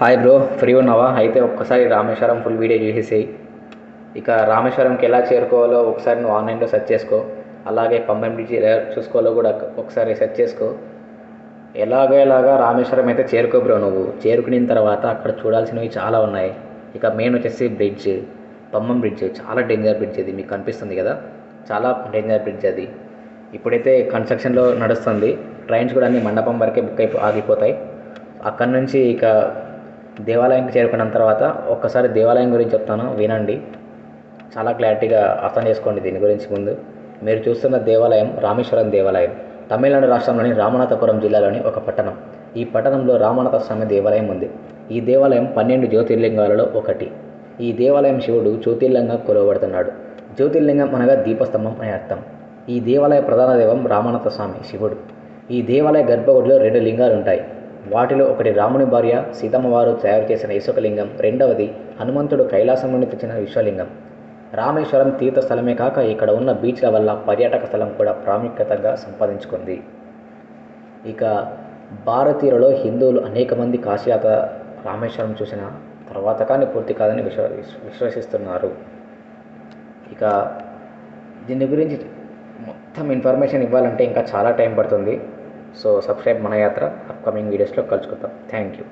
Hi bro, free ఉన్నావా? అయితే ఒక్కసారి రామేశ్వరం ఫుల్ వీడియో చూసేసేయి. ఇక రామేశ్వరంకి ఎలా చేరుకోవాలో ఒకసారి నువ్వు ఆన్లైన్లో సెర్చ్ చేసుకో. అలాగే పంబన్ బ్రిడ్జ్ ఎలా చూసుకోవాలో కూడా ఒకసారి సెర్చ్ చేసుకో. ఎలాగా రామేశ్వరం అయితే చేరుకో బ్రో. నువ్వు చేరుకున్న తర్వాత అక్కడ చూడాల్సినవి చాలా ఉన్నాయి. ఇక మెయిన్ వచ్చేసి బ్రిడ్జ్, పంబం బ్రిడ్జ్. చాలా డేంజర్ బ్రిడ్జ్ ఇది, మీకు కనిపిస్తుంది కదా, చాలా డేంజర్ బ్రిడ్జ్ అది. ఇప్పుడైతే కన్స్ట్రక్షన్లో నడుస్తుంది. ట్రైన్స్ కూడా అన్ని మండపం వరకే బుక్ ఆగిపోతాయి. అక్కడి నుంచి ఇక దేవాలయానికి చేరుకున్న తర్వాత ఒక్కసారి దేవాలయం గురించి చెప్తాను, వినండి. చాలా క్లారిటీగా అర్థం చేసుకోండి దీని గురించి. ముందు మీరు చూస్తున్న దేవాలయం రామేశ్వరం దేవాలయం తమిళనాడు రాష్ట్రంలోని రామనాథపురం జిల్లాలోని ఒక పట్టణం. ఈ పట్టణంలో రామనాథ స్వామి దేవాలయం ఉంది. ఈ దేవాలయం 12 జ్యోతిర్లింగాలలో ఒకటి. ఈ దేవాలయం శివుడు జ్యోతిర్లింగంగా కొలవబడుతున్నాడు. జ్యోతిర్లింగం అనగా దీపస్తంభం అని అర్థం. ఈ దేవాలయ ప్రధాన దైవం రామనాథ స్వామి శివుడు. ఈ దేవాలయ గర్భగుడిలో 2 లింగాలు ఉంటాయి. వాటిలో ఒకటి రాముని భార్య సీతమ్మ వారు తయారు చేసిన ఇసుక లింగం, రెండవది హనుమంతుడు కైలాసం నుండి తెచ్చిన విశ్వలింగం. రామేశ్వరం తీర్థస్థలమే కాక ఇక్కడ ఉన్న బీచ్ల వల్ల పర్యాటక స్థలం కూడా ప్రాముఖ్యతగా సంపాదించుకుంది. ఇక భారతీయులలో హిందువులు అనేక మంది కాశీయాత్ర రామేశ్వరం చూసిన తర్వాత కానీ పూర్తి కాదని విశ్వసిస్తున్నారు. ఇక దీని గురించి మొత్తం ఇన్ఫర్మేషన్ ఇవ్వాలంటే ఇంకా చాలా టైం పడుతుంది. సో సబ్స్క్రైబ్ మన యాత్ర. అప్కమింగ్ వీడియోస్లో కలుసుకుందాం. Thank you.